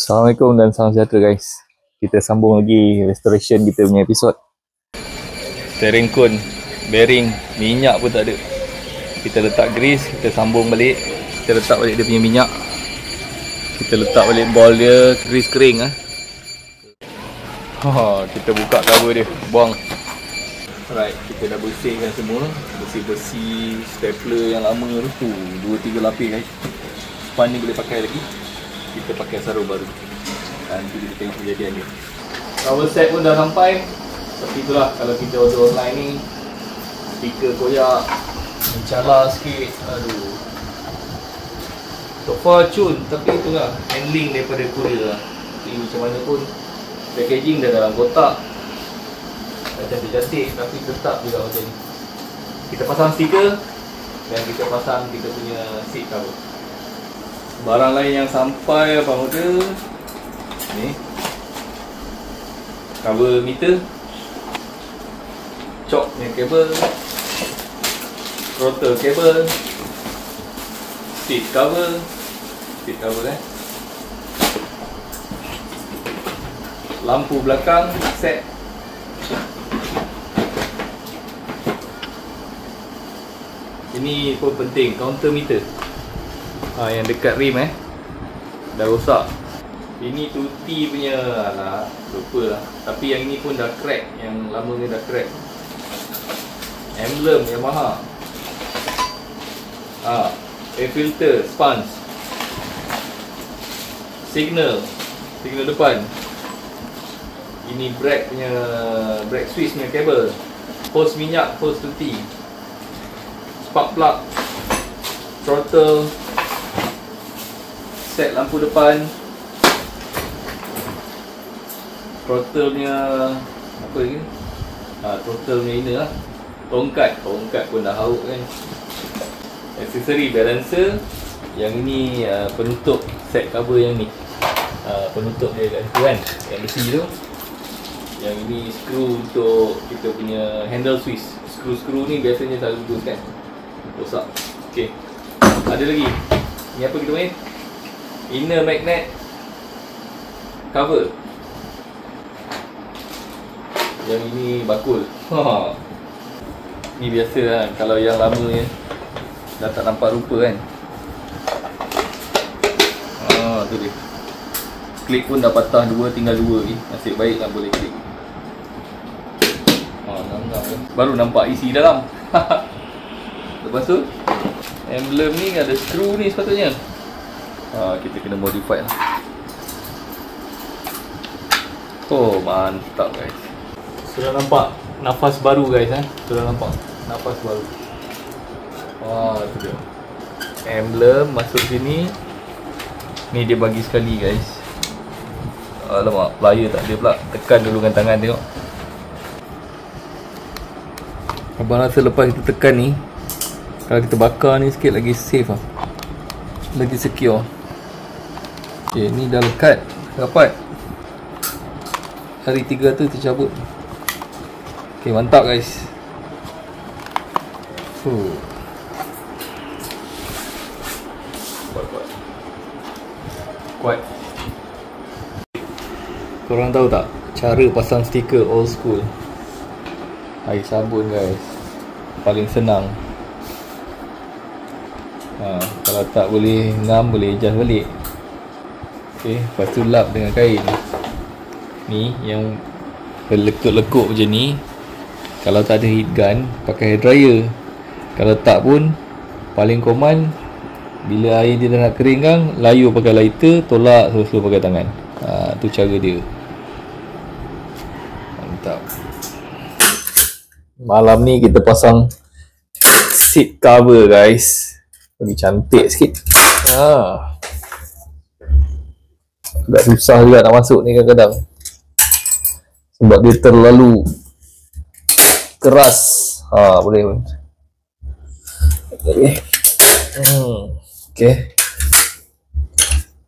Assalamualaikum dan salam sejahtera guys. Kita sambung lagi restoration kita punya episod. Steering cone, bearing, minyak pun tak ada. Kita letak grease, kita sambung balik. Kita letak balik dia punya minyak. Kita letak balik ball dia, grease kering kita buka cover dia, buang. Alright, kita dah bersihkan semua. Bersih-bersih stapler yang lama tu 2-3 lapis guys. Span ni boleh pakai lagi. Kita pakai sarung baru. Nanti kita tengok kejadian dia. Power set pun dah sampai. Tapi itulah, kalau kita order online ni, speaker koyak, mencala sikit. Aduh. So far cun, tapi itulah handling daripada courier lah. Tapi macam mana pun, packaging dah dalam kotak. Dah cantik-cantik, tapi tetap juga macam ni. Kita pasang stiker dan kita pasang kita punya seat cover. Barang lain yang sampai apa muda ni, cover meter, chock punya kabel, throttle kabel, seat cover lampu belakang set. Ini pun penting, counter meter yang dekat rim dah rosak. Ini tuti punya, alah, lupa lah. Tapi yang ini pun dah crack, yang lama ni dah crack. Emblem Yamaha, air filter, sponge, signal depan. Ini brake punya, brake switch punya kabel, hose minyak, hose tuti, spark plug, throttle, set lampu depan, throttle punya apa lagi? Throttle punya inner lah. Tongkat pun dah hauk kan. Aksesori balancer. Yang ini penutup set cover yang ni. Penutup dia kat situ kan, yang besi tu. Yang ini skru untuk kita punya handle switch. Skru ni biasanya selalu duduk kan, rosak. Ok, ada lagi. Ni apa kita main? Inner magnet cover. Yang ini bakul. Ni biasa kan, kalau yang lama ni dah tak nampak rupa kan. Tu dia. Klip pun dah patah 2, tinggal 2 ni. Nasib baik lah boleh klip. Baru nampak isi dalam. Lepas tu emblem ni ada skru ni sepatutnya. Kita kena modify lah. Oh, mantap guys. Sudah nampak nafas baru guys Sudah nampak nafas baru. Tu dia. Emblem masuk sini. Ni dia bagi sekali guys. Alamak, plier tak ada pula. Tekan dulu dengan tangan, tengok. Abang rasa lepas kita tekan ni, kalau kita bakar ni sikit lagi safe lah, lagi secure. Ok, ni dah lekat rapat. Hari 3 tu tercabut. Ok, mantap guys. Kuat. Korang tahu tak cara pasang stiker old school? Air sabun guys, paling senang. Kalau tak boleh ngam, boleh adjust balik. Ok, lepas tu lap dengan kain. Ni yang lekuk-lekuk macam ni. Kalau tak ada heat gun, pakai hair dryer. Kalau tak pun, paling command, bila air dia dah nak kering kan, layu pakai lighter, tolak slow-slow pakai tangan. Tu cara dia. Mantap. Malam ni kita pasang seat cover guys. Lagi cantik sikit. Agak susah juga nak masuk ni kadang-kadang, sebab dia terlalu keras. Boleh. Okay. Okay.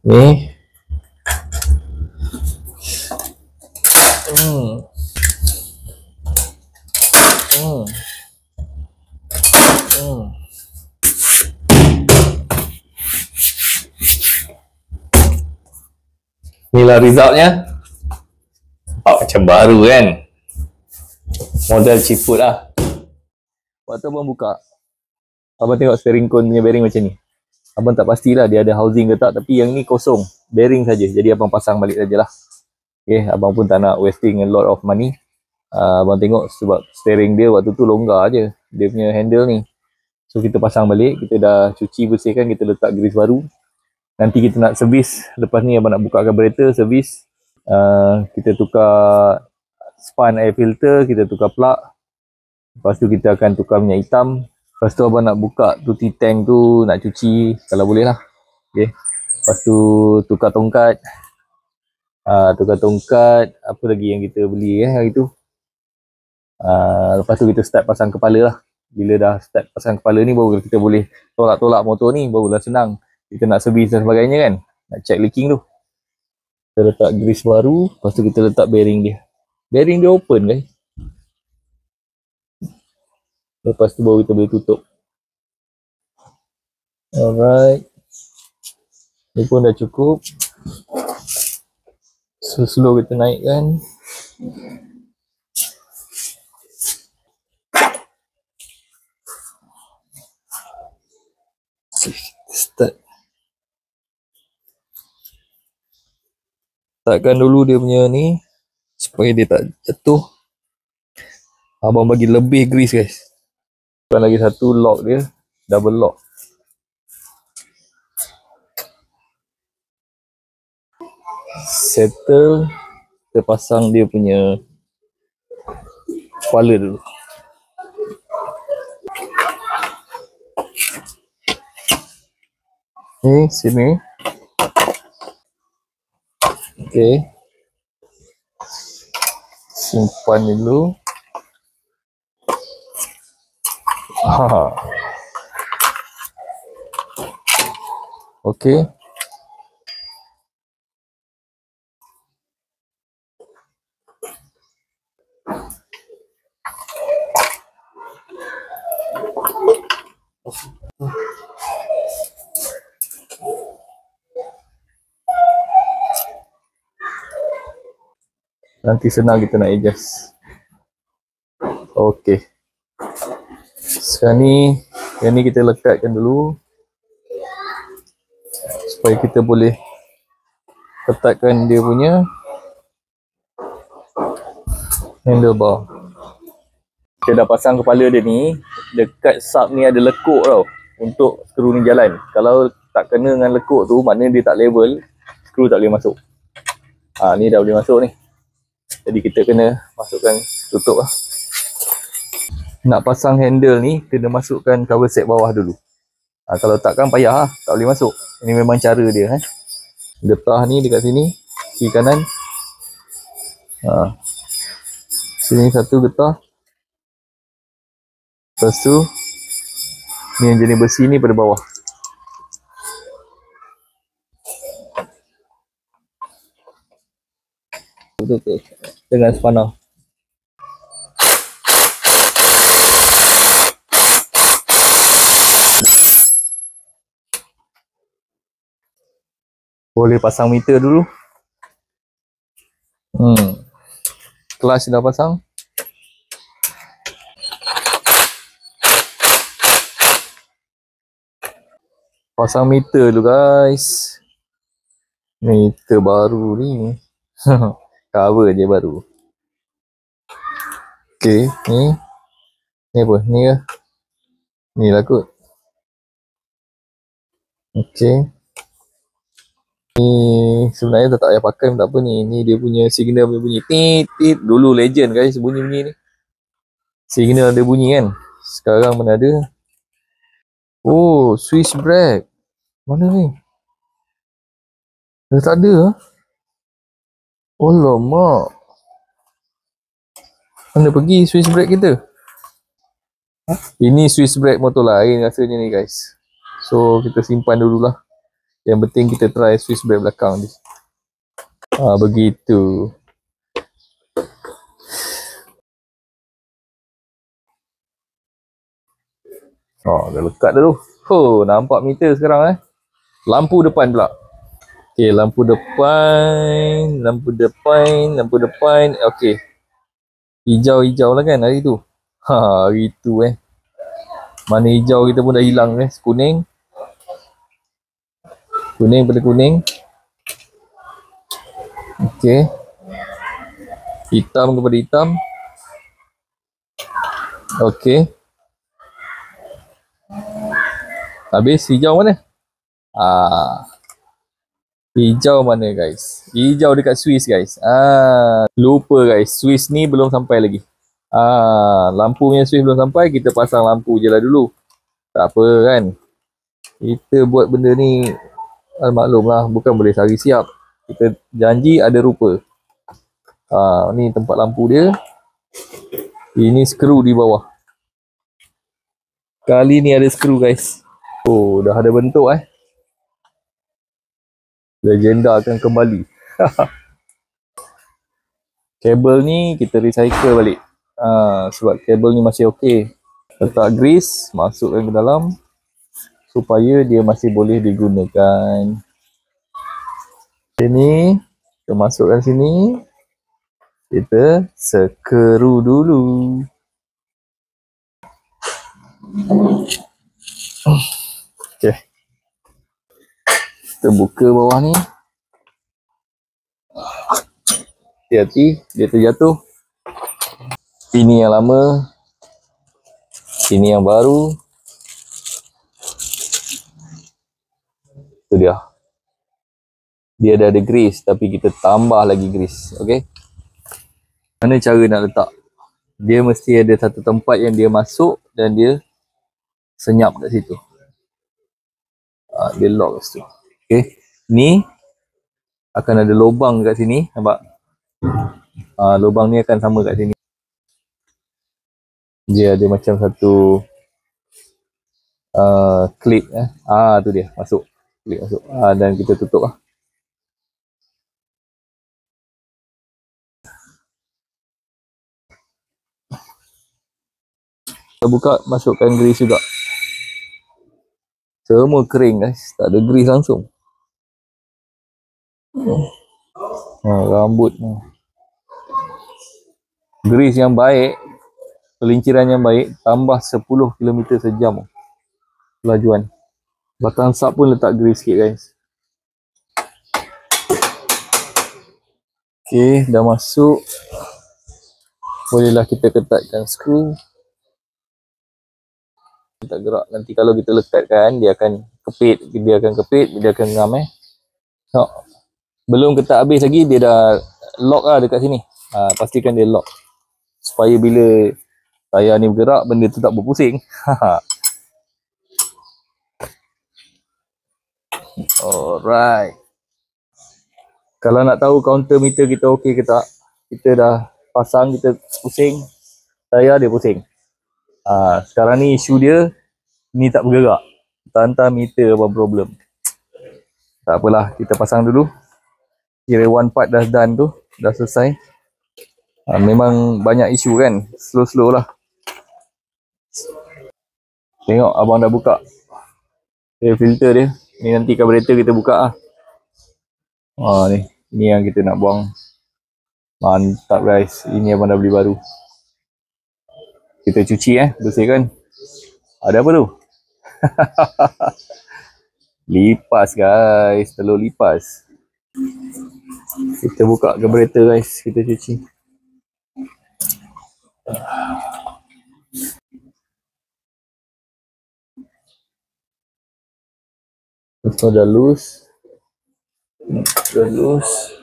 Ni. Inilah resultnya. Oh, macam baru kan. Model cheap lah. Waktu abang buka, abang tengok steering cone punya bearing macam ni. Abang tak pastilah dia ada housing ke tak, tapi yang ni kosong, bearing saja. Jadi abang pasang balik sajalah. Okay, abang pun tak nak wasting a lot of money. Abang tengok sebab steering dia waktu tu longgar je, dia punya handle ni. So kita pasang balik, kita dah cuci bersihkan, kita letak grease baru. Nanti kita nak servis, lepas ni abang nak buka carburetor, servis. Kita tukar span air filter, kita tukar plug. Lepas tu kita akan tukar minyak hitam. Lepas tu abang nak buka tuti tank tu, nak cuci kalau boleh lah. Okay. Lepas tu tukar tongkat. Tukar tongkat. Apa lagi yang kita beli hari tu. Lepas tu kita start pasang kepala lah. Bila dah start pasang kepala ni, baru kita boleh tolak-tolak motor ni, barulah senang. Kita nak servis dan sebagainya kan. Nak check leaking tu. Kita letak grease baru. Lepas tu kita letak bearing dia. Bearing dia open guys. Lepas tu baru kita boleh tutup. Alright. Ni pun dah cukup. So slow kita naikkan. Start. Startkan dulu dia punya ni supaya dia tak jatuh. Abang bagi lebih grease guys. Bukan lagi satu lock dia, double lock. Settle. Kita pasang dia punya kepala dulu. Ni sini. Okay. Simpan dulu. Okay. Nanti senang kita nak adjust. Okay. Sekarang ni, yang ni kita lekatkan dulu supaya kita boleh letakkan dia punya handlebar. Kita dah pasang kepala dia ni, dekat sub ni ada lekuk tau untuk skru ni jalan. Kalau tak kena dengan lekuk tu, maknanya dia tak level, skru tak boleh masuk. Ni dah boleh masuk ni. Jadi kita kena masukkan, tutup lah. Nak pasang handle ni, kena masukkan cover set bawah dulu. Kalau takkan payah lah, tak boleh masuk. Ini memang cara dia. Getah ni dekat sini, kiri kanan. Sini satu getah. Lepas tu, ni yang jenis besi ni pada bawah. Tutup dengan spanner. Boleh pasang meter dulu. Clutch dah pasang. Pasang meter dulu guys. Meter baru ni. Cover je baru. Okay, ni. Ni apa? Ni ke? Ni lah kot. Okay. Ni sebenarnya tak payah pakai pun tak apa ni. Ni dia punya signal punya bunyi. Tit. Dulu legend guys bunyi-bunyi ni. Signal dia bunyi kan. Sekarang mana ada? Oh, switch brake. Mana ni? Dah tak ada. Oh lama. Mana pergi switch brake kita? Ini switch brake motor lain rasanya ni guys. So kita simpan dululah. Yang penting kita try switch brake belakang ni. Begitu. Dah lekat dah tu. Nampak meter sekarang Lampu depan pula. Okey, lampu depan, lampu depan, lampu depan. Okey. Hijau-hijau lah kan hari tu. Hari tu Mana hijau kita pun dah hilang Kuning. Kuning pada kuning. Okey. Hitam kepada hitam. Okey. Habis hijau mana? Hijau mana guys? Hijau dekat Swiss guys. Lupa guys. Swiss ni belum sampai lagi. Lampu punya Swiss belum sampai. Kita pasang lampu je lah dulu. Tak apa kan. Kita buat benda ni maklum lah. Bukan boleh sehari siap. Kita janji ada rupa. Ni tempat lampu dia. Ini skru di bawah. Kali ni ada skru guys. Oh, dah ada bentuk Legenda akan kembali. Kabel ni kita recycle balik. Sebab kabel ni masih okey. Letak grease, masukkan ke dalam supaya dia masih boleh digunakan. Ini kita masukkan sini. Kita skru dulu. Okey. Kita buka bawah ni. Hati-hati, dia terjatuh. Ini yang lama. Ini yang baru. Itu dia. Dia dah ada grease tapi kita tambah lagi grease. Okey. Mana cara nak letak? Dia mesti ada satu tempat yang dia masuk dan dia senyap kat situ. Dia lock kat situ. Okey. Ni akan ada lubang kat sini, nampak? Lubang ni akan sama kat sini. Dia ada macam satu klip tu dia masuk. Klip masuk. Dan kita tutup lah. Kita buka, masukkan grease juga. Semua kering guys, tak ada grease langsung. Rambut grease yang baik, pelinciran yang baik, tambah 10 km sejam lajuan. Batang sap pun letak grease sikit guys. Okey, dah masuk. Bolehlah kita ketatkan skru. Tak gerak. Nanti kalau kita lekatkan, dia akan kepit, dia akan ngam belum ketat habis lagi, dia dah lock lah dekat sini. Pastikan dia lock. Supaya bila tayar ni bergerak, benda tu tak berpusing. Alright. Kalau nak tahu counter meter kita okey ke tak, kita dah pasang, kita pusing, tayar dia pusing. Sekarang ni isu dia, ni tak bergerak. Entah meter apa problem. Tak apalah, kita pasang dulu. Kira one part dah done tu, dah selesai. Memang banyak isu kan, slow-slow lah. Tengok abang dah buka filter dia. Ni nanti carburetor kita buka lah. Ni yang kita nak buang. Mantap guys, ini abang dah beli baru. Kita cuci bersihkan. Ada apa tu? Lipas guys, telur lipas. Kita buka carburetor guys, kita cuci. Itu dah loose. Dah loose.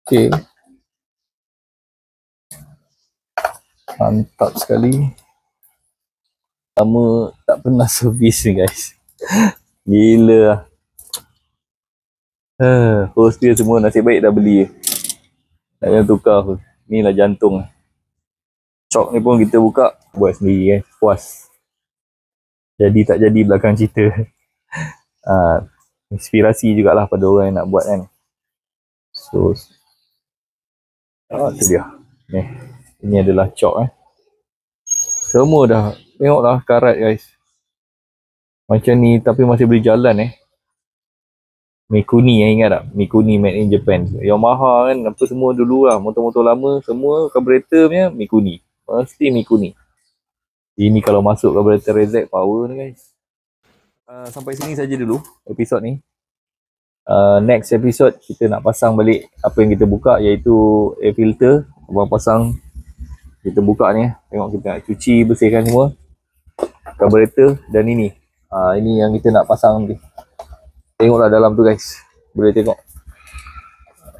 Okey. Mantap sekali. Lama tak pernah servis ni guys. Gila lah. Hose dia semua nasib baik dah beli. Tak payah tukar pun. Ni lah jantung. Shock ni pun kita buka, buat sendiri puas. Jadi tak jadi belakang cerita. Inspirasi jugalah pada orang yang nak buat kan. So, tu dia. Ini adalah cok semua dah. Tengoklah karat guys, macam ni tapi masih boleh jalan Mikuni ingat tak? Mikuni made in Japan. Yamaha kan apa semua dulu lah, motor-motor lama semua carburetor punya Mikuni, mesti Mikuni. Ini kalau masuk carburetor Rezek power ni guys. Sampai sini saja dulu episod ni. Next episode kita nak pasang balik apa yang kita buka, iaitu air filter. Abang pasang, kita buka ni, tengok kita nak cuci bersihkan semua carburetor. Dan ini ini yang kita nak pasang nanti. Tengoklah dalam tu guys, boleh tengok.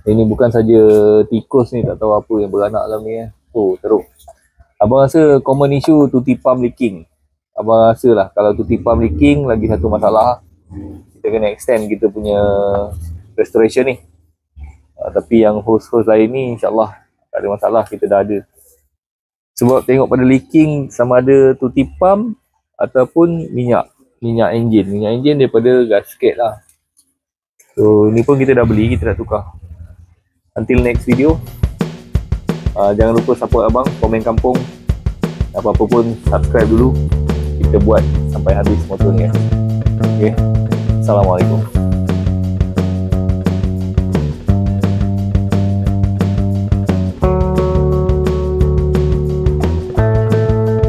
Ini bukan saja tikus ni, tak tahu apa yang beranak dalam ni Oh teruk. Abang rasa common issue tuti pump leaking. Abang rasa lah kalau tuti pump leaking lagi satu masalah. Kita kena extend kita punya restoration ni. Tapi yang hose-hose lain ni insyaAllah tak ada masalah, kita dah ada. Sebab tengok pada leaking sama ada tuti pump ataupun minyak enjin. Minyak enjin daripada gasket lah. So ni pun kita dah beli, kita dah tukar. Until next video, jangan lupa support abang, komen kampung, apa-apa pun subscribe dulu. Kita buat sampai habis motor ni. Okay. Assalamualaikum.